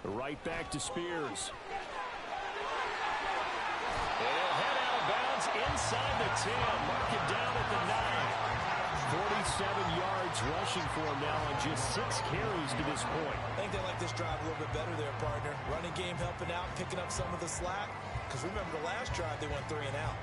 Right back to Spears. And he'll head out of bounds inside the 10. Mark it down at the 9. 47 yards rushing for him now on just 6 carries to this point. I think they like this drive a little bit better there, partner. Running game helping out, picking up some of the slack. Because remember the last drive, they went 3 and out.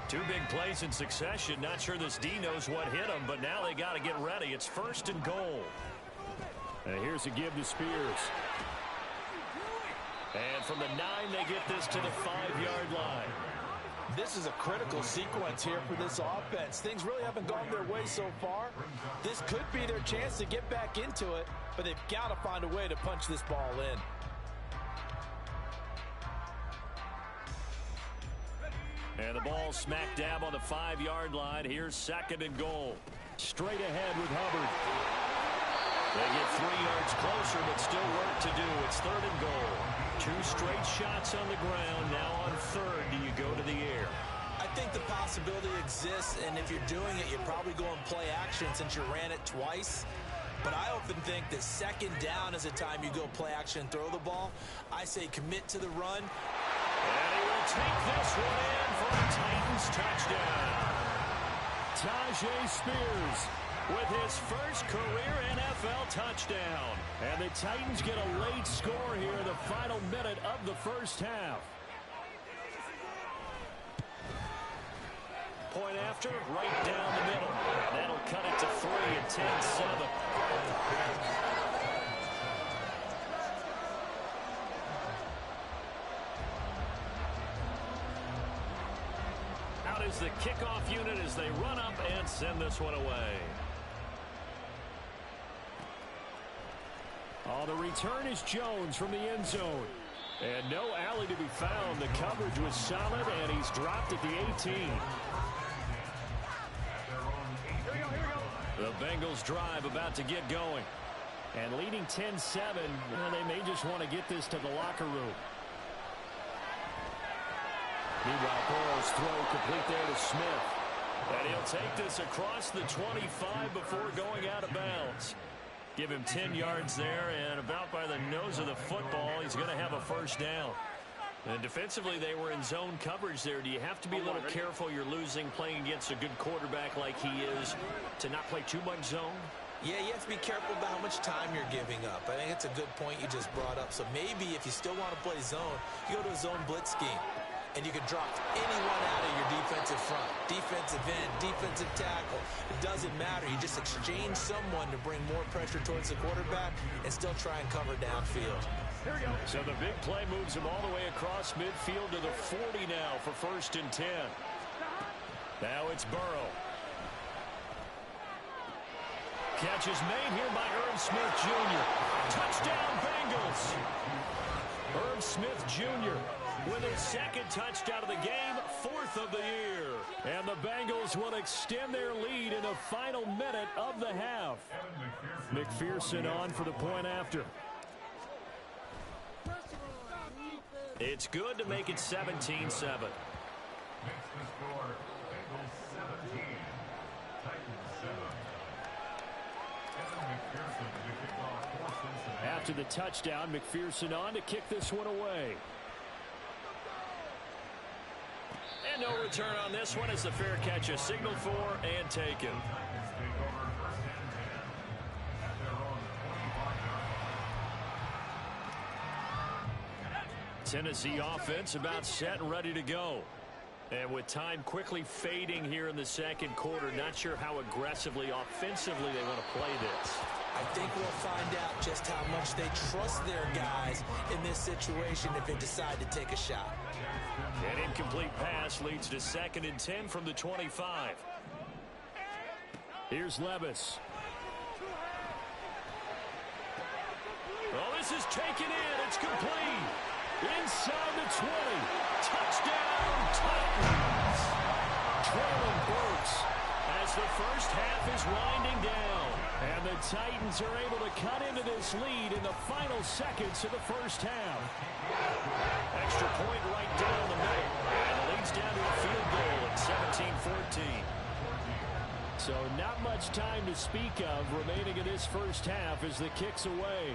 Two big plays in succession. Not sure this D knows what hit him, but now they got to get ready. It's 1st and goal. And here's a give to Spears. And from the 9, they get this to the 5-yard line. This is a critical sequence here for this offense. Things really haven't gone their way so far. This could be their chance to get back into it, but they've got to find a way to punch this ball in. And the ball smack dab on the 5-yard line. Here's 2nd and goal. Straight ahead with Hubbard. They get 3 yards closer, but still work to do. It's 3rd and goal. 2 straight shots on the ground. Now on 3rd, do you go to the air? I think the possibility exists, and if you're doing it, you're probably going play action since you ran it twice. But I often think that 2nd down is the time you go play action and throw the ball. I say commit to the run. And he will take this one in for a Titans touchdown. Tajay Spears with his first career NFL touchdown. And the Titans get a late score here in the final minute of the first half. Point after, right down the middle. And that'll cut it to 3 at 10-7. Is the kickoff unit as they run up and send this one away. Oh, the return is Jones from the end zone. And no alley to be found. The coverage was solid, and he's dropped at the 18. The Bengals drive about to get going. And leading 10-7, they may just want to get this to the locker room. Meanwhile, Burrow's throw complete there to Smith. And he'll take this across the 25 before going out of bounds. Give him 10 yards there, and about by the nose of the football, he's going to have a 1st down. And defensively, they were in zone coverage there. Do you have to be a little careful you're losing playing against a good quarterback like he is to not play too much zone? Yeah, you have to be careful about how much time you're giving up. I think it's a good point you just brought up. So maybe if you still want to play zone, you go to a zone blitz scheme. And you can drop anyone out of your defensive front, defensive end, defensive tackle. It doesn't matter. You just exchange someone to bring more pressure towards the quarterback and still try and cover downfield. Here we go. So the big play moves him all the way across midfield to the 40 now for 1st and 10. Now it's Burrow. Catch is made here by Irv Smith Jr. Touchdown, Bengals. Irv Smith Jr. with his 2nd touchdown of the game, 4th of the year. And the Bengals will extend their lead in the final minute of the half. McPherson on for the point after. It's good to make it 17-7. After the touchdown, McPherson on to kick this one away. And no return on this one as the fair catch is signaled for and taken. Tennessee offense about set and ready to go. And with time quickly fading here in the 2nd quarter, not sure how aggressively, offensively they want to play this. I think we'll find out just how much they trust their guys in this situation if they decide to take a shot. An incomplete pass leads to 2nd and 10 from the 25. Here's Levis. Oh, this is taken in. It's complete. Inside the 20. Touchdown, Titans. Traylon Burks as the first half is winding down. And the Titans are able to cut into this lead in the final seconds of the first half. Extra point right down the middle. And it leads down to a field goal at So not much time to speak of remaining in this first half as the kick's away.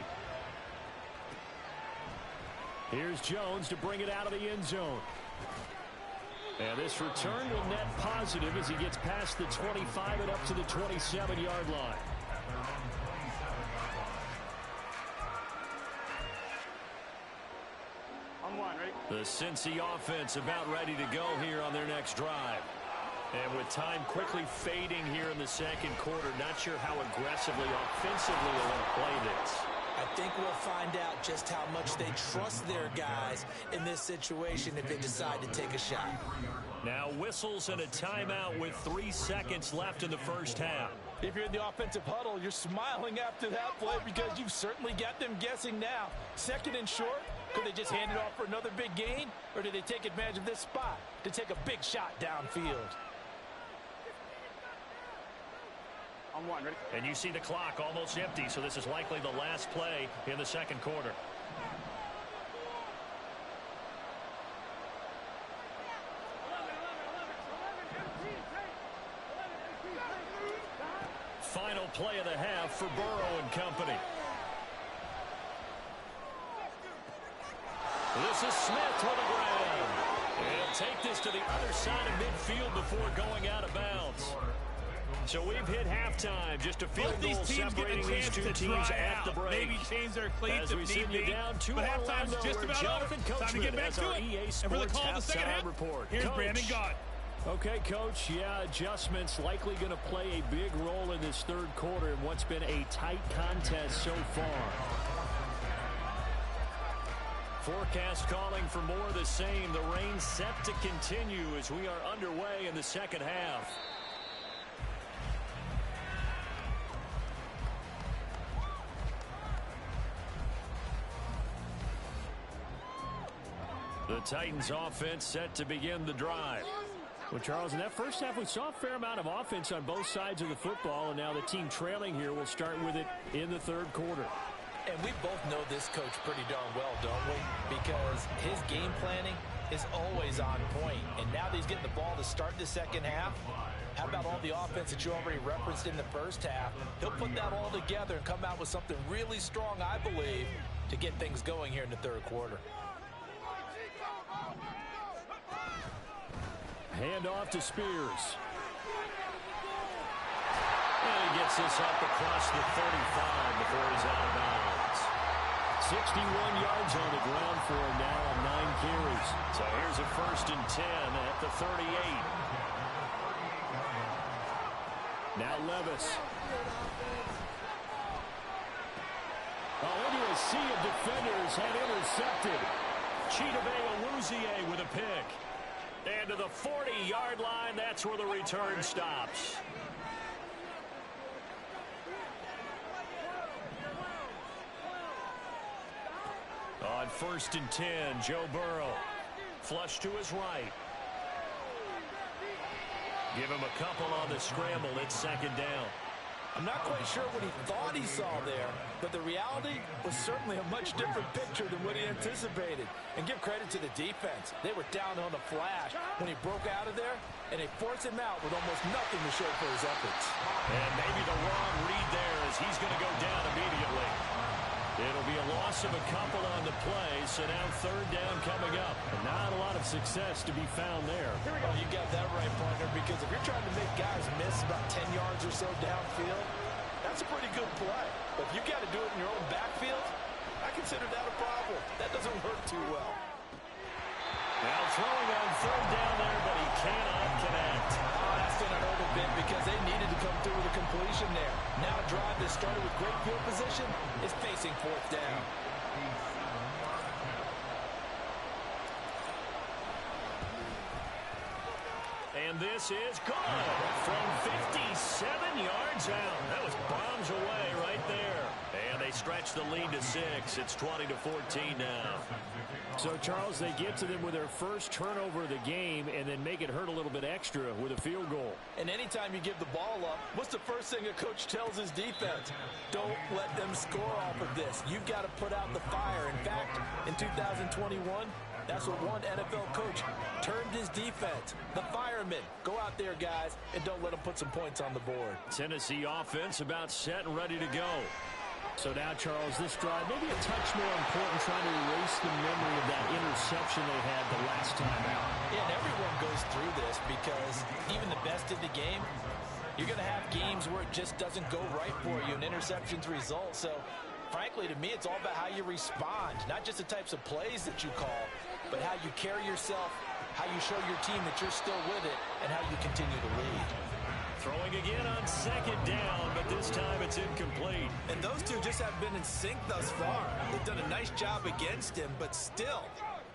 Here's Jones to bring it out of the end zone. And this return will net positive as he gets past the 25 and up to the 27-yard line. The Cincy offense about ready to go here on their next drive. And with time quickly fading here in the second quarter, not sure how aggressively, offensively they're going to play this. I think we'll find out just how much they trust their guys in this situation if they decide to take a shot. Now whistles and a timeout with 3 seconds left in the first half. If you're in the offensive huddle, you're smiling after that play because you've certainly got them guessing now. Second and short, could they just hand it off for another big gain? Or do they take advantage of this spot to take a big shot downfield? On one, ready? And you see the clock almost empty, so this is likely the last play in the second quarter. Final play of the half for Burrow and company. This is Smith with a grab. He'll take this to the other side of midfield before going out of bounds. So we've hit halftime. Just a field goal separating these two teams at the break. Maybe change their cleats as we see you down 2-1 but halftime's just about over. Time to get back to it. And for the call of the second half, report. Here's Coach. Brandon Gott. Okay, Coach, yeah, adjustments likely going to play a big role in this third quarter in what's been a tight contest so far. Forecast calling for more of the same. The rain set to continue as we are underway in the second half. The Titans offense set to begin the drive. Well, Charles, in that first half, we saw a fair amount of offense on both sides of the football, and now the team trailing here will start with it in the third quarter. And we both know this coach pretty darn well, don't we? Because his game planning is always on point. And now that he's getting the ball to start the second half, how about all the offense that you already referenced in the first half? He'll put that all together and come out with something really strong, I believe, to get things going here in the third quarter. Hand off to Spears. And he gets this up across the 35 before he's out of bounds. 61 yards on the ground for him now on 9 carries. So here's a 1st and 10 at the 38. Now Levis. Into a sea of defenders and intercepted. Chidobe Awuzie with a pick. And to the 40-yard line, that's where the return stops. On 1st and 10, Joe Burrow. Flush to his right. Give him a couple on the scramble. It's 2nd down. I'm not quite sure what he thought he saw there, but the reality was certainly a much different picture than what he anticipated. And give credit to the defense. They were down on the flash when he broke out of there, and they forced him out with almost nothing to show for his efforts. And maybe the wrong read there as he's going to go down immediately. It'll be a loss of a couple on the play, so now 3rd down coming up. And not a lot of success to be found there. Here we go. You got that right, partner, because if you're trying to make guys miss about 10 yards or so downfield, that's a pretty good play. But if you got to do it in your own backfield, I consider that a problem. That doesn't work too well. Now throwing on 3rd down there, but he cannot connect. That's going to hurt a bit because they needed to come through with a completion there. Now a drive that started with great field position is facing 4th down. And this is good from 57 yards out. That was bombs away right there. And they stretch the lead to 6. It's 20-14 now. So, Charles, they get to them with their first turnover of the game and then make it hurt a little bit extra with a field goal. And anytime you give the ball up, what's the first thing a coach tells his defense? Don't let them score off of this. You've got to put out the fire. In fact, in 2021, That's what one NFL coach termed his defense. The firemen. Go out there, guys, and don't let them put some points on the board. Tennessee offense about set and ready to go. So now, Charles, this drive maybe a touch more important, trying to erase the memory of that interception they had the last time out. Yeah, and everyone goes through this because even the best in the game, you're going to have games where it just doesn't go right for you and interceptions result. So, frankly, to me, it's all about how you respond, not just the types of plays that you call, but how you carry yourself, how you show your team that you're still with it, and how you continue to lead. Throwing again on second down, but this time it's incomplete. And those two just have been in sync thus far. They've done a nice job against him, but still,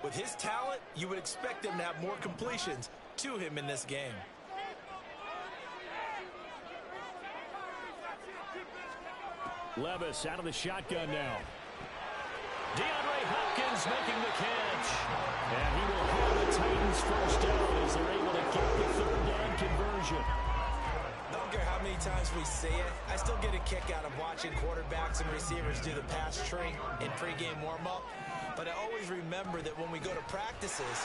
with his talent, you would expect him to have more completions to him in this game. Levis out of the shotgun now. DeAndre Hopkins making the catch. And he will hold the Titans first down as they're able to get the third down conversion. I don't care how many times we see it, I still get a kick out of watching quarterbacks and receivers do the pass tree in pregame warm-up. But I always remember that when we go to practices,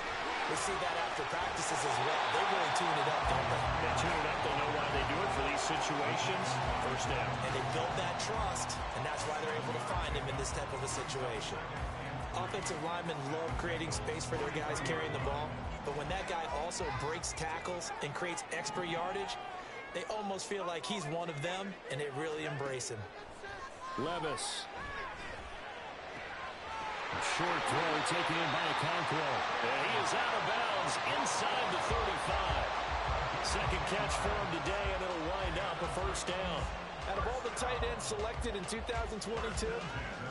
we see that after practices as well. They really tune it up, don't they? They tune it up. They know why they do it for these situations. First down. And they build that trust, and that's why they're able to find him in this type of a situation. Offensive linemen love creating space for their guys carrying the ball, but when that guy also breaks tackles and creates extra yardage, they almost feel like he's one of them, and they really embrace him. Levis. Short throw taken in by Okonkwo. And he is out of bounds inside the 35. Second catch for him today, and it'll wind up a first down. Out of all the tight ends selected in 2022,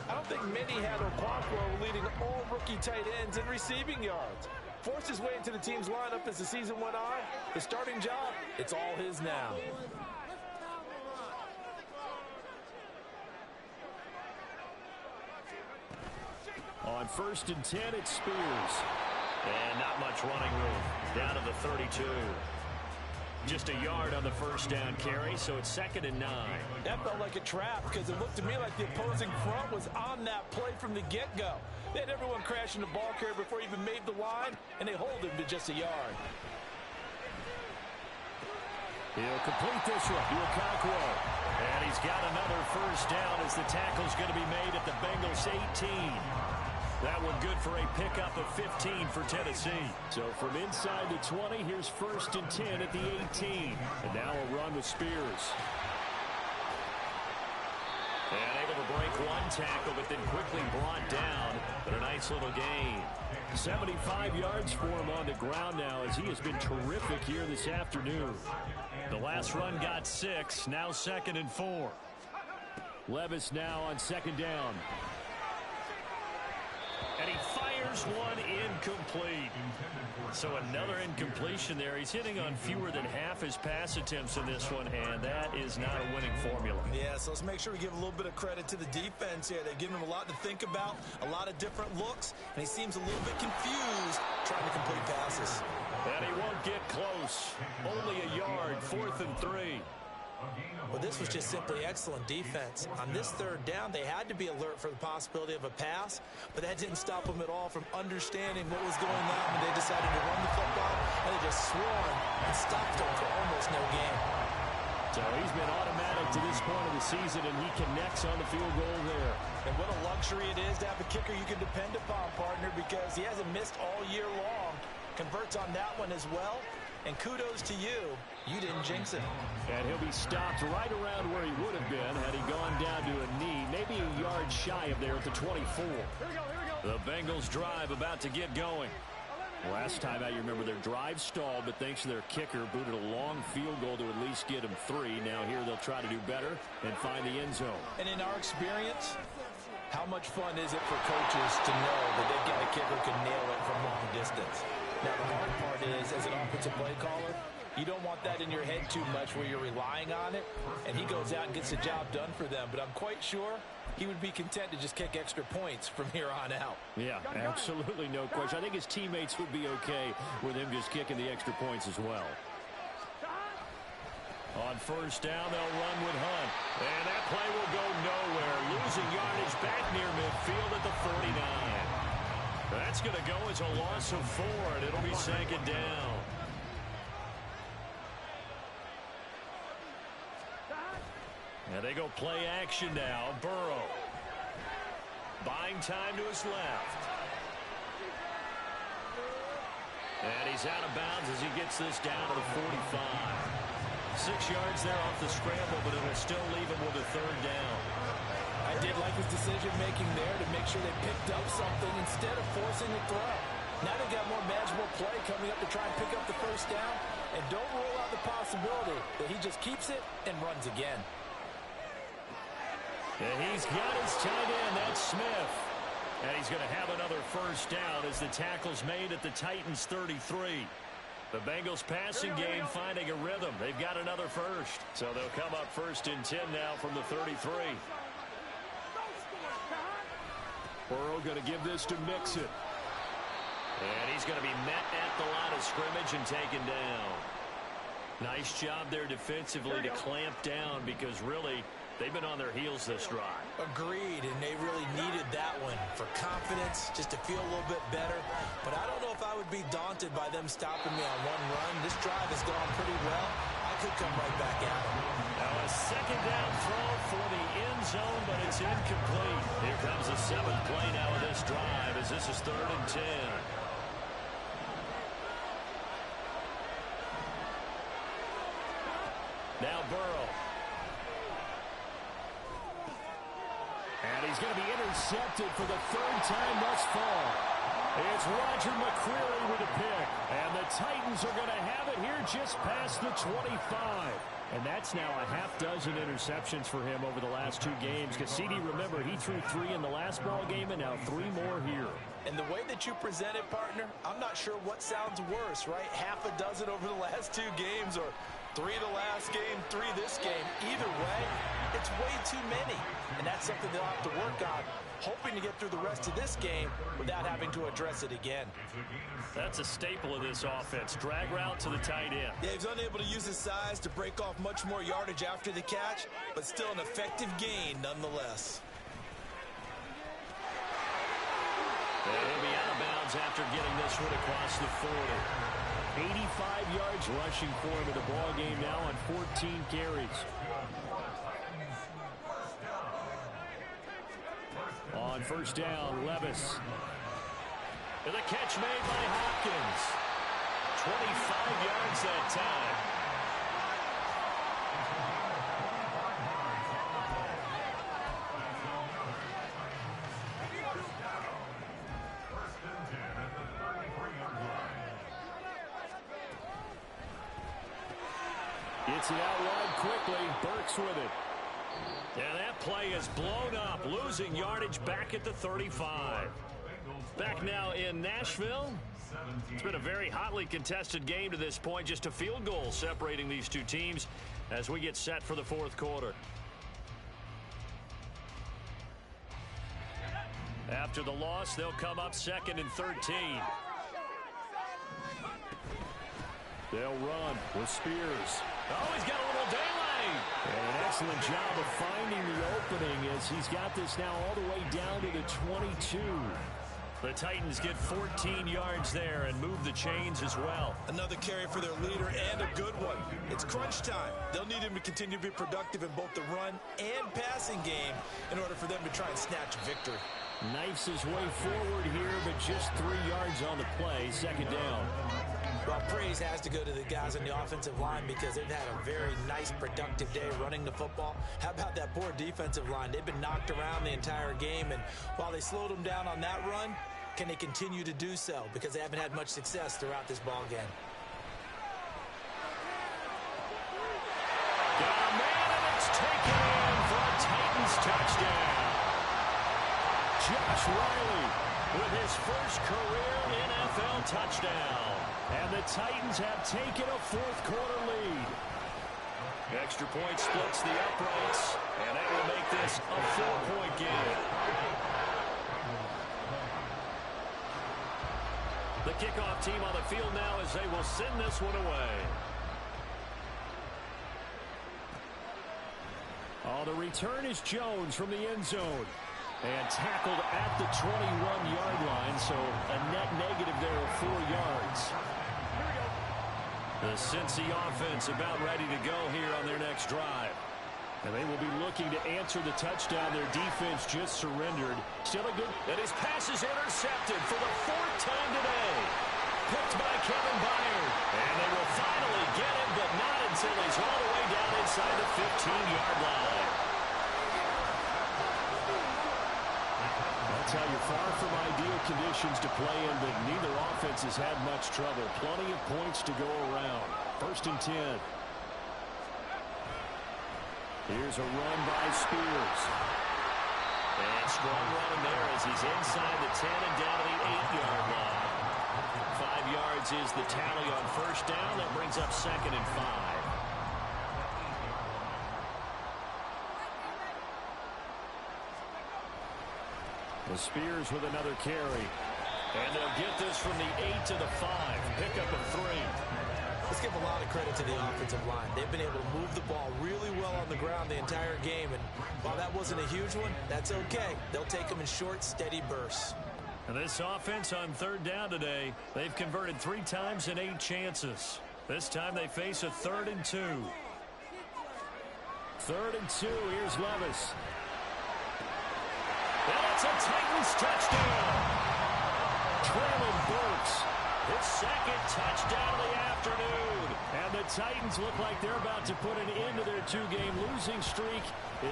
I don't think many had Okonkwo leading all rookie tight ends in receiving yards. Forced his way into the team's lineup as the season went on. His starting job, it's all his now. On 1st and 10, it's Spears. And not much running room. Down to the 32. Just a yard on the first down carry, so it's 2nd and 9. That felt like a trap because it looked to me like the opposing front was on that play from the get-go. They had everyone crashing the ball carrier before he even made the line, and they hold him to just a yard. He'll complete this one to Okonkwo. And he's got another first down as the tackle's going to be made at the Bengals 18. That one good for a pickup of 15 for Tennessee. So from inside the 20, here's 1st and 10 at the 18. And now a run with Spears. And able to break one tackle, but then quickly brought down. But a nice little gain. 75 yards for him on the ground now as he has been terrific here this afternoon. The last run got 6, now 2nd and 4. Levis now on 2nd down. And he fires one incomplete. So another incompletion there. He's hitting on fewer than half his pass attempts in this one, and that is not a winning formula. Yeah, so let's make sure we give a little bit of credit to the defense here. They've given him a lot to think about, a lot of different looks, and he seems a little bit confused trying to complete passes. And he won't get close. Only a yard, 4th and 3. Well, this was just simply excellent defense. On this 3rd down, they had to be alert for the possibility of a pass, but that didn't stop them at all from understanding what was going on when they decided to run the football, and they just swarmed and stopped them for almost no gain. So he's been automatic to this point of the season, and he connects on the field goal there. And what a luxury it is to have a kicker you can depend upon, partner, because he hasn't missed all year long. Converts on that one as well. And kudos to you. You didn't jinx him. And he'll be stopped right around where he would have been had he gone down to a knee, maybe a yard shy of there at the 24. The Bengals drive about to get going. Last time out, you remember their drive stalled, but thanks to their kicker, booted a long field goal to at least get him 3. Now here they'll try to do better and find the end zone. And in our experience, how much fun is it for coaches to know that they've got a kicker who can nail it from long distance? Now, the hard part is, as an offensive play caller, you don't want that in your head too much where you're relying on it, and he goes out and gets the job done for them. But I'm quite sure he would be content to just kick extra points from here on out. Yeah, absolutely no question. I think his teammates would be okay with him just kicking the extra points as well. On 1st down, they'll run with Hunt. And that play will go nowhere. Losing yardage back near midfield at the 49. That's going to go as a loss of 4, and it'll be second down. And they go play action now. Burrow. Buying time to his left. And he's out of bounds as he gets this down to the 45. 6 yards there off the scramble, but it'll still leave him with a third down. I did like his decision-making there to make sure they picked up something instead of forcing a throw. Now they've got more manageable play coming up to try and pick up the first down. And don't rule out the possibility that he just keeps it and runs again. And he's got his tight end. That's Smith. And he's going to have another first down as the tackle's made at the Titans' 33. The Bengals passing game finding a rhythm. They've got another first. So they'll come up first and 10 now from the 33. Burrow going to give this to Mixon. And he's going to be met at the line of scrimmage and taken down. Nice job there defensively to clamp down because really they've been on their heels this drive. Agreed, and they really needed that one for confidence, just to feel a little bit better. But I don't know if I would be daunted by them stopping me on one run. This drive has gone pretty well. I could come right back at them. Now a second down throw for the end zone, but it's incomplete. Here comes the 7th play now of this drive as this is 3rd and 10. Now Burrow. And he's going to be intercepted for the 3rd time thus far. It's Roger McCreary with a pick. And the Titans are going to have it here just past the 25. And that's now a half dozen interceptions for him over the last 2 games. Because CD, remember, he threw 3 in the last ball game and now 3 more here. And the way that you present it, partner, I'm not sure what sounds worse, right? Half a dozen over the last 2 games or 3 the last game, 3 this game. Either way, it's way too many. And that's something they'll have to work on, hoping to get through the rest of this game without having to address it again. That's a staple of this offense. Drag route to the tight end. Yeah, he's unable to use his size to break off much more yardage after the catch, but still an effective gain nonetheless. And he'll be out of bounds after getting this one across the 40. 85 yards rushing for him in the ball game now on 14 carries. On first down, Levis. And the catch made by Hopkins. 25 yards that time. Gets it out wide quickly. Burks with it. And that play is blown up, losing yardage back at the 35. Back now in Nashville. It's been a very hotly contested game to this point. Just a field goal separating these 2 teams as we get set for the 4th quarter. After the loss, they'll come up 2nd and 13. They'll run with Spears. Oh, he's got a little daylight. And an excellent job of finding the opening as he's got this now all the way down to the 22. The Titans get 14 yards there and move the chains as well. Another carry for their leader and a good one. It's crunch time. They'll need him to continue to be productive in both the run and passing game in order for them to try and snatch victory. Knifes his way forward here, but just 3 yards on the play. 2nd down. Well, praise has to go to the guys on the offensive line because they've had a very nice, productive day running the football. How about that poor defensive line? They've been knocked around the entire game, and while they slowed them down on that run, can they continue to do so? Because they haven't had much success throughout this ball game. Got a man, and it's taken in for a Titans touchdown. Josh Riley with his first career NFL touchdown. And the Titans have taken a 4th quarter lead. Extra point splits the uprights, and that will make this a 4-point game. The kickoff team on the field now as they will send this one away. Oh, the return is Jones from the end zone. And tackled at the 21-yard line, so a net negative there of 4 yards. The Cincy offense about ready to go here on their next drive. And they will be looking to answer the touchdown their defense just surrendered. Still a good... And his pass is intercepted for the 4th time today. Picked by Kevin Byard. And they will finally get him, but not until he's all the way down inside the 15-yard line. I'll tell you, far from ideal conditions to play in, but neither offense has had much trouble. Plenty of points to go around. 1st and 10. Here's a run by Spears. And strong running there as he's inside the 10 and down to the 8-yard line. 5 yards is the tally on 1st down. That brings up 2nd and 5. The Spears with another carry. And they'll get this from the 8 to the 5. Pick up a 3. Let's give a lot of credit to the offensive line. They've been able to move the ball really well on the ground the entire game. And while that wasn't a huge one, that's okay. They'll take them in short, steady bursts. And this offense on 3rd down today, they've converted 3 times in 8 chances. This time they face a 3rd and 2. 3rd and 2. Here's Levis. And it's a Titans touchdown. Traylon Burks. His 2nd touchdown of the afternoon. And the Titans look like they're about to put an end to their 2-game losing streak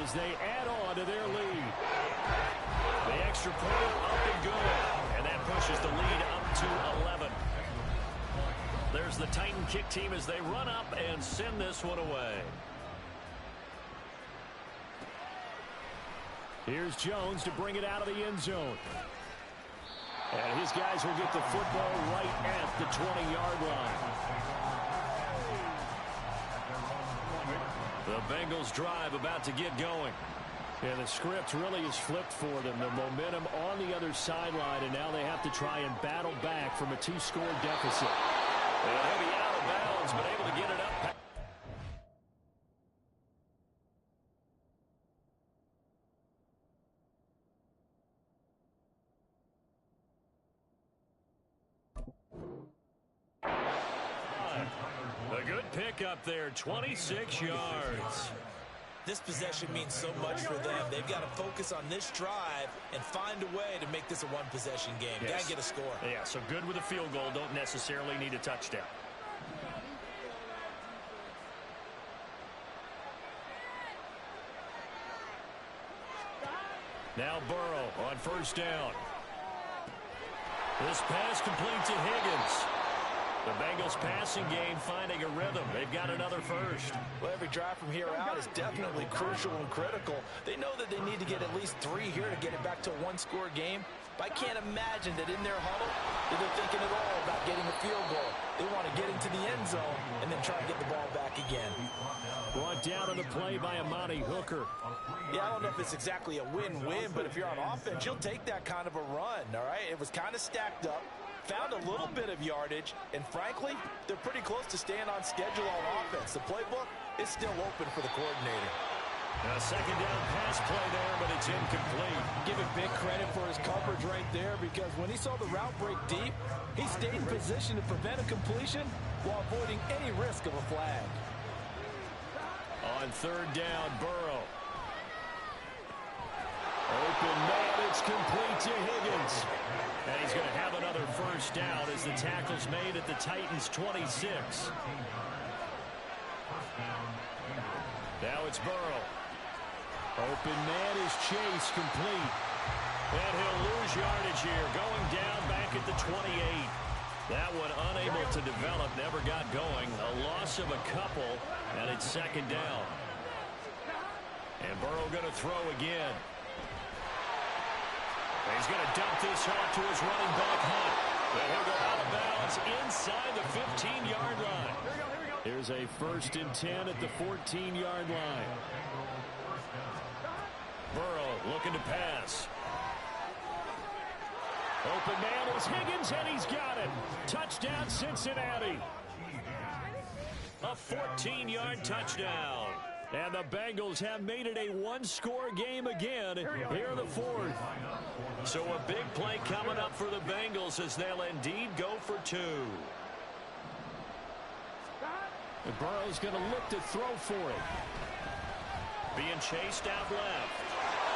as they add on to their lead. The extra point up and good. And that pushes the lead up to 11. There's the Titan kick team as they run up and send this one away. Here's Jones to bring it out of the end zone. And his guys will get the football right at the 20-yard line. The Bengals drive about to get going. Yeah, the script really is flipped for them. The momentum on the other sideline, and now they have to try and battle back from a 2-score deficit. And he'll be out of bounds, but able to get it up. A good pick up there, 26 yards. This possession means so much for them. They've got to focus on this drive and find a way to make this a one-possession game. Yes. Got to get a score. Yeah, so good with a field goal. Don't necessarily need a touchdown. Now Burrow on 1st down. This pass complete to Higgins. The Bengals passing game finding a rhythm. They've got another first. Well, every drive from here out is definitely crucial and critical. They know that they need to get at least 3 here to get it back to a 1-score game. But I can't imagine that in their huddle that they're thinking at all about getting a field goal. They want to get into the end zone and then try to get the ball back again. Brought down on the play by Amani Hooker. Yeah, I don't know if it's exactly a win-win, but if you're on offense, you'll take that kind of a run, all right? It was kind of stacked up. Found a little bit of yardage, and frankly, they're pretty close to staying on schedule on offense. The playbook is still open for the coordinator. A 2nd down pass play there, but it's incomplete. Give him big credit for his coverage right there, because when he saw the route break deep, he stayed in position to prevent a completion while avoiding any risk of a flag. On 3rd down, Burrow. Open man, it's complete to Higgins. And he's going to have another first down as the tackle's made at the Titans' 26. Now it's Burrow. Open man is Chase, complete. And he'll lose yardage here, going down back at the 28. That one unable to develop, never got going. A loss of a couple, and it's 2nd down. And Burrow going to throw again. He's going to dump this off to his running back, Hunt. And he'll go out of bounds inside the 15-yard line. Here's a 1st and 10 at the 14-yard line. Burrow looking to pass. Open man is Higgins, and he's got it. Touchdown, Cincinnati. A 14-yard touchdown. And the Bengals have made it a one-score game again here in the fourth. So a big play coming up for the Bengals as they'll indeed go for two. And Burrow's going to look to throw for it. Being chased out left.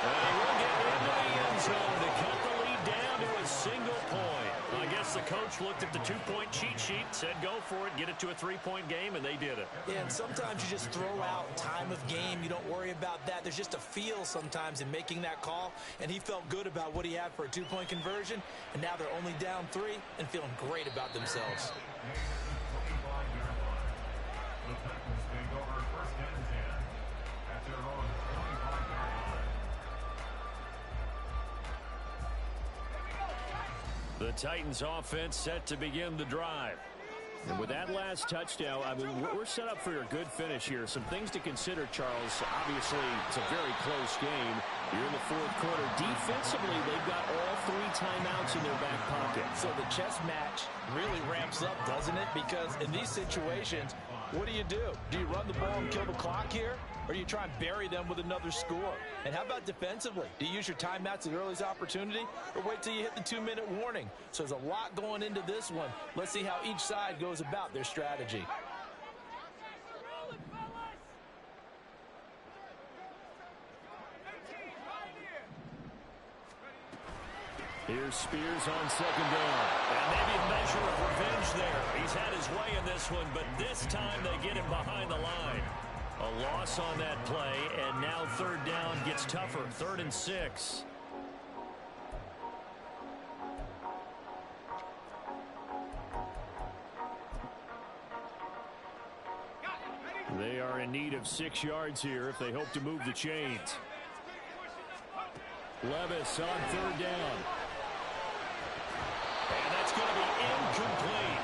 And he will get into the end zone to cut the lead down to a single point. I guess the coach looked at the two-point cheat sheet, said go for it, get it to a three-point game, and they did it. Yeah, and sometimes you just throw out time of game. You don't worry about that. There's just a feel sometimes in making that call, and he felt good about what he had for a two-point conversion, and now they're only down 3 and feeling great about themselves. The Titans offense set to begin the drive. And with that last touchdown, I mean, we're set up for a good finish here. Some things to consider, Charles. Obviously, it's a very close game. You're in the fourth quarter. Defensively, they've got all 3 timeouts in their back pocket. So the chess match really ramps up, doesn't it? Because in these situations, what do? Do you run the ball and kill the clock here? Or do you try and bury them with another score? And how about defensively? Do you use your timeouts at the earliest opportunity? Or wait till you hit the 2-minute warning? So there's a lot going into this one. Let's see how each side goes about their strategy. Here's Spears on second down. And maybe a measure of revenge there. He's had his way in this one, but this time they get him behind the line. A loss on that play, and now third down gets tougher. 3rd and 6. They are in need of 6 yards here if they hope to move the chains. Levis on 3rd down. And that's going to be incomplete.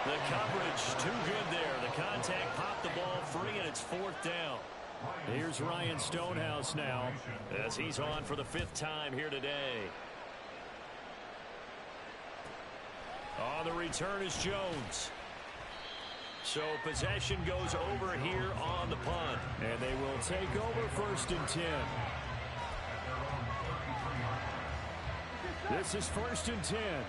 The coverage too good there. The contact popped the ball free, and it's 4th down. Here's Ryan Stonehouse now as he's on for the 5th time here today. On the return is Jones. So possession goes over here on the punt. And they will take over 1st and 10. This is 1st and 10.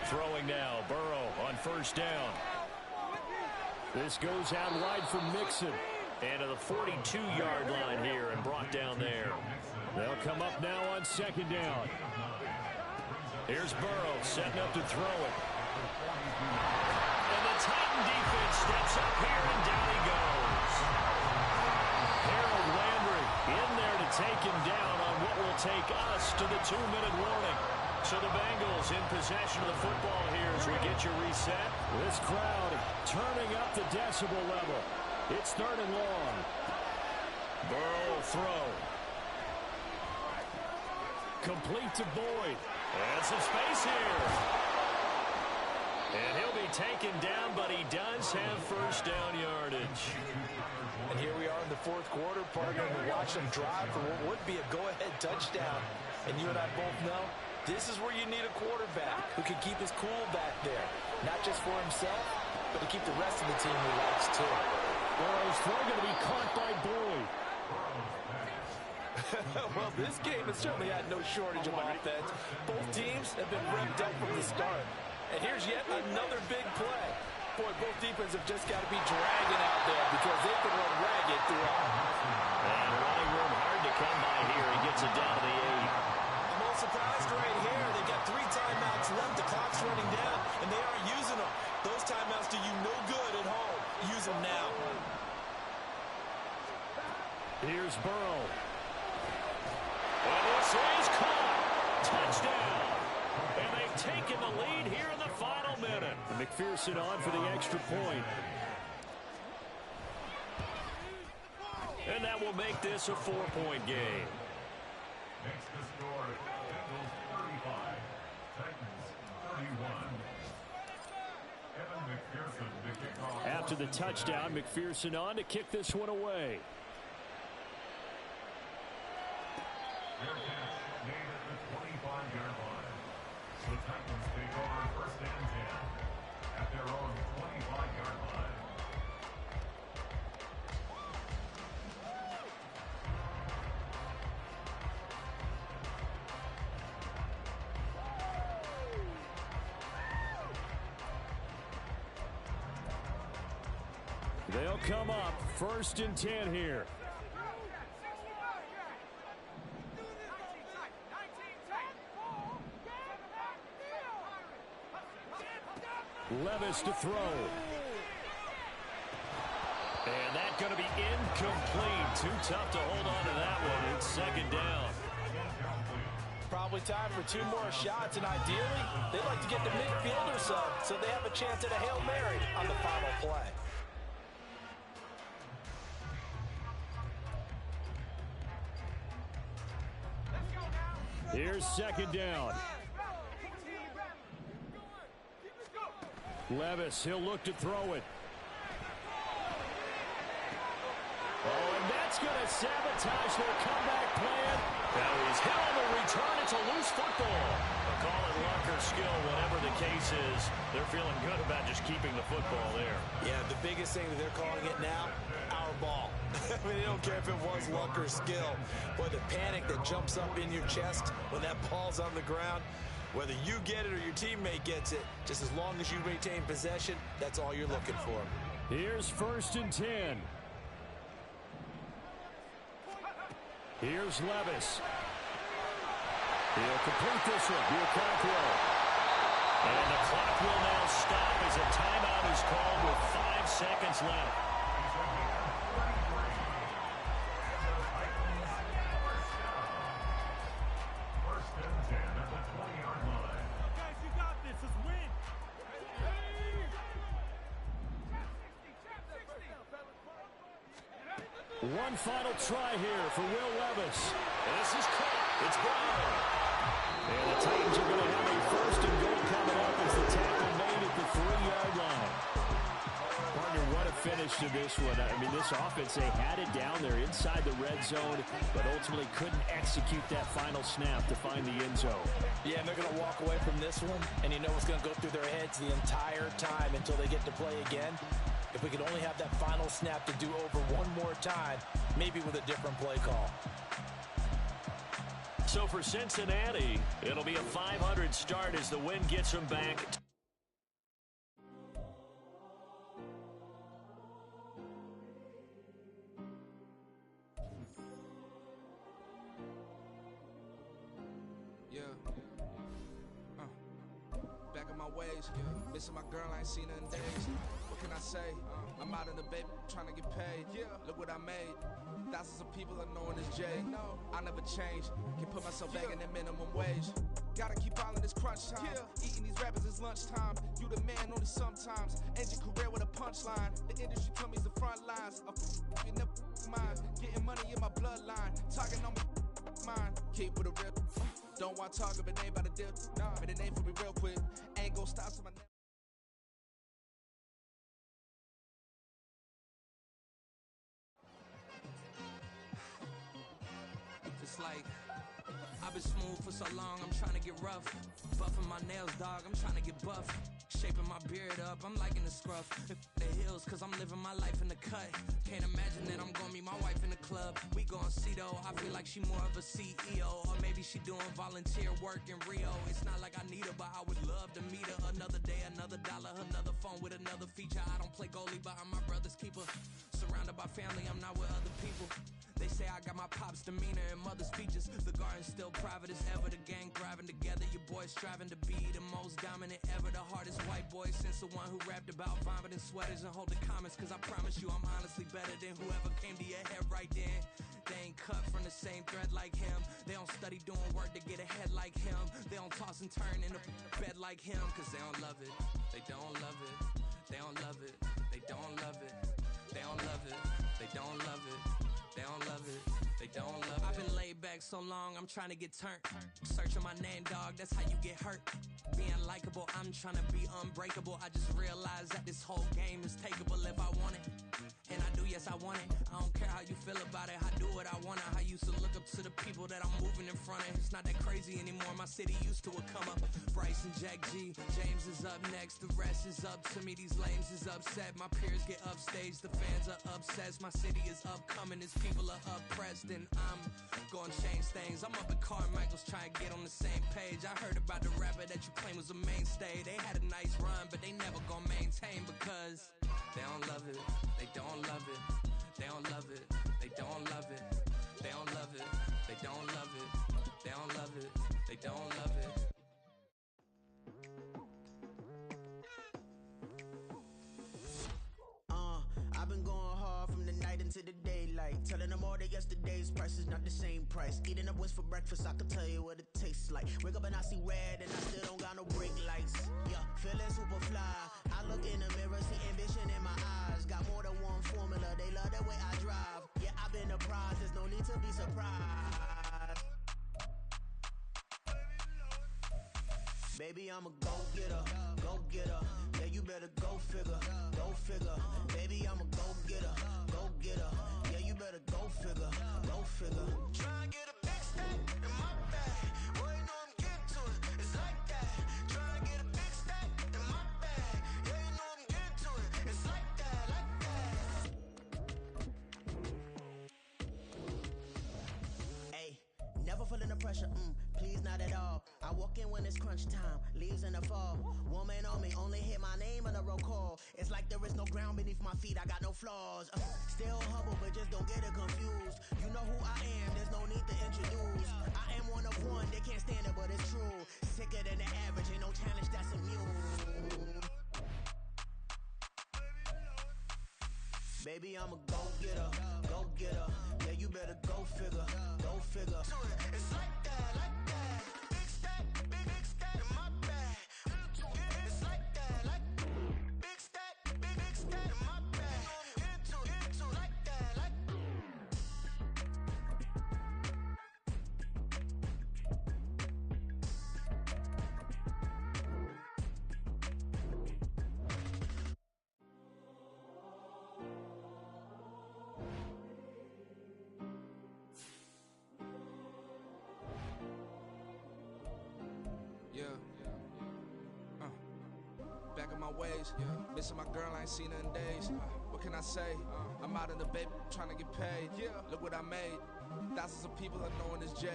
Throwing now, Burrow on 1st down. This goes out wide for Mixon. And to the 42-yard line here and brought down there. They'll come up now on 2nd down. Here's Burrow setting up to throw it. And the Titan defense steps up here, and down he goes. Harold Landry in there to take him down on what will take us to the 2-minute warning. So the Bengals in possession of the football here as we get your reset. This crowd turning up the decibel level. It's 3rd and long. Burrow will throw. Complete to Boyd. And some space here. And he'll be taken down, but he does have 1st down yardage. And here we are in the 4th quarter, partner, and we're watching them drive for what would be a go-ahead touchdown. And you and I both know this is where you need a quarterback who can keep his cool back there. Not just for himself, but to keep the rest of the team relaxed too. Burrow's throw going to be caught by Boyd. Well, this game has certainly had no shortage of offense. Both teams have been revved up from the start. And here's yet another big play. Boy, both defenses have just got to be dragging out there because they can run ragged throughout. And running room hard to come by here. He gets it down to the 8. I'm a little surprised right here. They got 3 timeouts left. The clock's running down, and they aren't using them. Those timeouts do you no good at home. Use them now. Here's Burrow. And this is caught. Touchdown. And they've taken the lead here in the final minute. And McPherson on for the extra point. And that will make this a 4-point game. Makes the score Bengals 35, Titans 31. Evan McPherson to kick off. After the touchdown, McPherson on to kick this one away. Their catch made at the 25-yard line. The Titans take over 1st and 10 at their own 25-yard line. They'll come up 1st and 10 here. Levis to throw. And that's going to be incomplete. Too tough to hold on to that one. It's 2nd down. Probably time for 2 more shots, and ideally, they'd like to get the midfielder so they have a chance at a Hail Mary on the final play. Here's 2nd down. Levis, he'll look to throw it. Oh, and that's going to sabotage their comeback plan. Now he's hit on the return. It's a loose football. They'll call it luck or skill, whatever the case is. They're feeling good about just keeping the football there. Yeah, the biggest thing that they're calling it now, our ball. I mean, they don't care if it was luck or skill. Boy, the panic that jumps up in your chest when that ball's on the ground, whether you get it or your teammate gets it, just as long as you retain possession, that's all you're looking for. Here's 1st and 10. Here's Levis. He'll complete this one. He'll clock will. And the clock will now stop as a timeout is called with 5 seconds left. One final try here for Will Levis. And this is caught. It's gone. And the Titans are going to have a 1st and goal coming up as the tackle made at the 3-yard line. Partner, what a finish to this one. I mean, this offense, they had it down there inside the red zone, but ultimately couldn't execute that final snap to find the end zone. Yeah, and they're going to walk away from this one, and you know what's going to go through their heads the entire time until they get to play again. If we could only have that final snap to do over one more time, maybe with a different play call. So for Cincinnati, it'll be a 500 start as the win gets them back. Back in my ways, missing my girl, I ain't seen her in days. What can I say? I'm out in the baby, trying to get paid. Look what I made. Thousands of people are knowing this Jay. No, I never change. Can put myself back in that minimum wage. Gotta keep all in this crunch time. Eating these rappers is lunchtime. You the man only sometimes. End your career with a punchline. The industry told me it's the front lines. You never mine. Getting money in my bloodline. Talking on my mind. Keep with a rip. Don't want to talk if it ain't about a dip. But it ain't for me real quick. Ain't gon' stop to my neck. It's like I've been smooth for so long, I'm trying to get rough. Buffing my nails, dog, I'm trying to get buff. Shaping my beard up, I'm liking the scruff. The hills, cause I'm living my life in the cut. Can't imagine that I'm gonna meet my wife in the club. We gon' see though, I feel like she more of a CEO. Or maybe she doing volunteer work in Rio. It's not like I need her, but I would love to meet her. Another day, another dollar, another phone with another feature. I don't play goalie, but I'm my brother's keeper. Surrounded by family, I'm not with other people. They say I got my pop's demeanor and mother's features. The garden's still private as ever. The gang thriving together. Your boys striving to be the most dominant ever. The hardest white boy since the one who rapped about vomiting sweaters and hold the comments. Cause I promise you I'm honestly better than whoever came to your head right then. They ain't cut from the same thread like him. They don't study doing work to get ahead like him. They don't toss and turn in the bed like him. Cause they don't love it. They don't love it. They don't love it. They don't love it. They don't love it. They don't love it. They don't love it. They don't love it. I've been laid back so long, I'm trying to get turned. Searching my name, dog, that's how you get hurt. Being likable, I'm trying to be unbreakable. I just realized that this whole game is takeable if I want it. And I do, yes, I want it. I don't care how you feel about it. I do what I want. I used to look up to the people that I'm moving in front of. It's not that crazy anymore. My city used to a come up. Bryce and Jack G. James is up next. The rest is up to me. These lames is upset. My peers get upstage. The fans are obsessed. My city is upcoming. Its people are oppressed. And I'm gonna change things. I'm up at Carmichael's trying to get on the same page. I heard about the rapper that you claim was a mainstay. They had a nice run, but they never gonna maintain because they don't love it. They don't love it. They don't love it. They don't love it. They don't love it. They don't love it. They don't love it. They don't love it. I've been going hard from the night into the daylight, telling them all that yesterday's price is not the same price. Eating up wings for breakfast, I can tell you what it tastes like. Wake up and I see red and I still don't got no brake lights. Yeah, feeling super fly. I look in the mirror, see ambition in my eyes. Got more than one formula, they love the way I drive. Yeah, I've been a prize, there's no need to be surprised. Baby, I'm a go-getter, go-getter. Yeah, you better go figure, go figure. Baby, I'm a go-getter, go-getter. Yeah, you better go figure, go figure. Try and get a big stack in my bag. Boy, you know I'm getting to it, it's like that. Try and get a big stack in my bag. Yeah, you know I'm getting to it, it's like that, like that. Hey, never feeling the pressure, please not at all. I walk in when it's crunch time, leaves in the fall. Woman on me, only hit my name on the roll call. It's like there is no ground beneath my feet, I got no flaws. Still humble, but just don't get it confused. You know who I am, there's no need to introduce. I am one of one, they can't stand it, but it's true. Sicker than the average, ain't no challenge that's immune. Baby, I'm a go-getter, go-getter. Yeah, you better go figure, go figure. It's like that, like that. Big stack, big stack in my bag. It's like that, like big stack in my bag. Into like that, like. Back in my ways, missing my girl, I ain't seen her in days. What can I say? I'm out in the baby, trying to get paid. Look what I made. Thousands of people are knowing this J.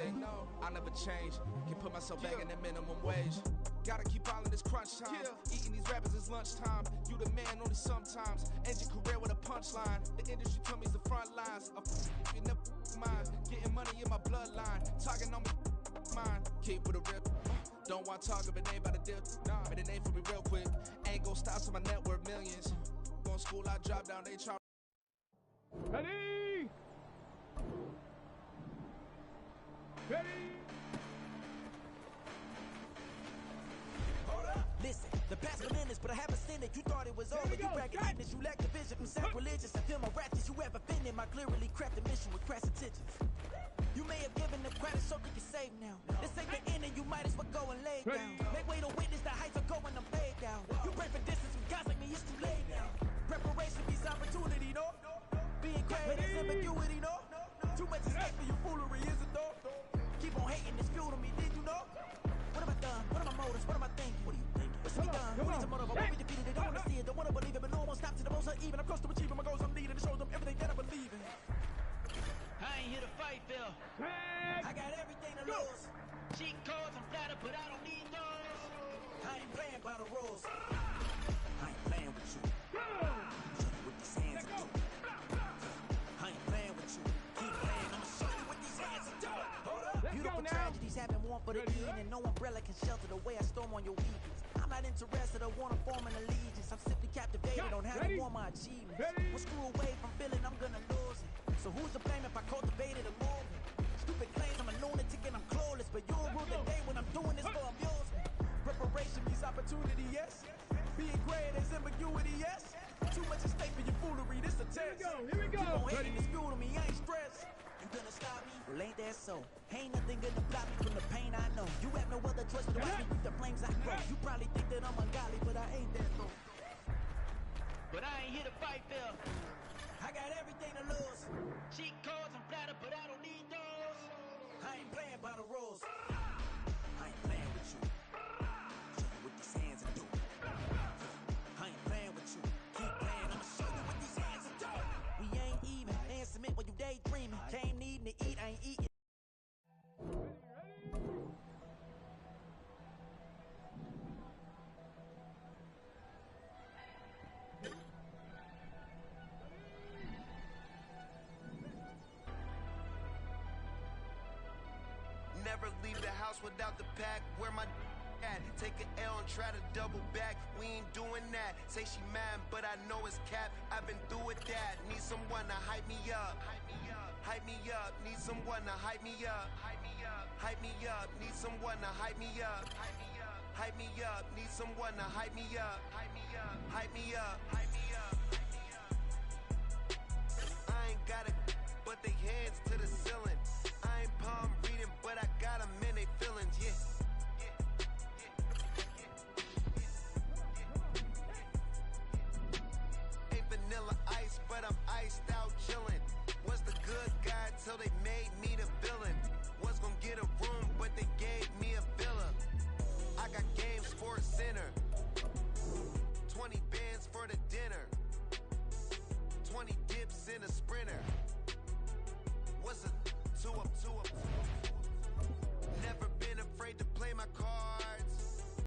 I never change. Can put myself back in the minimum wage. Gotta keep all in this crunch time. Eating these rappers is lunchtime. You the man only sometimes. End your career with a punchline. The industry told me it's the front lines. You never mind. Getting money in my bloodline. Talking on me, mine. Keep with a real. Don't want to talk if it ain't about the deal. But it ain't for me real quick. Ain't gon' stop so my net worth millions. Going school, I drop down, they try. Ready? Ready? Listen, the past few minutes, but I haven't seen it. You thought it was over. You recognize you lack the vision. I'm sacrilegious. I feel my wrath. Did you ever offended my clearly crafted mission with crass intentions? You may have given the credit so you can save now. This ain't the end and you might as well go and lay down. Make way to witness the heights are going, I'm paid down. You pray for distance with guys like me, it's too late now. Preparation means opportunity, no? Being great is ambiguity, no? Too much is for your foolery, is it though? Keep on hating, it's fuel to me, did you know? What have I done? What are my motives? What am I thinking? What are you thinking? What's to be done? Who needs a motive? I won't be defeated, they don't wanna see it, don't wanna believe it, but no one stops to the most uneven. I'm close to achieving my goals, I'm needing to show them everything that I believe in. I ain't here to fight, Phil. I got everything to lose. Cheat codes, I'm flattered, but I don't need those. I ain't playing by the rules. I ain't playing with you. Show you what these hands do. I ain't playing with you. Keep playing, I'ma show you what these hands do. Hold up. Beautiful tragedies happen one for the evening, and no umbrella can shelter the way I storm on your weekends. I'm not interested, I wanna form an allegiance. I'm simply captivated on having more my achievements. One screw away from feeling I'm gonna lose it. So who's to blame if I cultivated a movement? Stupid claims I'm a lunatic and I'm clueless, but you'll rule the day when I'm doing this for amusement. Preparation means opportunity, yes. Being great is ambiguity, yes. Too much at stake for your foolery, this a test. Here we go. Keep on hating, it's fuel to me, I ain't stressed. You gonna stop me? Well, ain't that so? Ain't nothing gonna block me from the pain I know. You have no other choice but to watch me with the flames I grow. You probably think that I'm ungodly, but I ain't that though. But I ain't here to fight, Phil. I got everything to lose. Cheat codes, I'm flattered, but I don't need those. I ain't playing by the rules. I ain't playing with you. Show you what these hands do. I ain't playing with you. Keep playing, I'ma show you what these hands do. We ain't even. They ain't submit when you daydreaming. Came needing to eat, I ain't eating. house without the pack. Where my at? Take an L and try to double back. We ain't doing that. Say she mad, but I know it's cap. I've been through with that. Need someone to hype me up. Hype me up. Need someone to hype me up. Hype me up. Hype me up. Need someone to hype me up. Hype me up. Hype me up. Need someone to hype me up. Hype me up. Hype me up. Hype me up. I ain't got it, but they hands to the ceiling. I ain't palm reading, but I got them in they feelings. Yeah. Vanilla ice, but I'm iced out chillin'. Was the good guy till they made me the villain. Was gonna get a room, but they gave me a villa. I got game, Sports Center.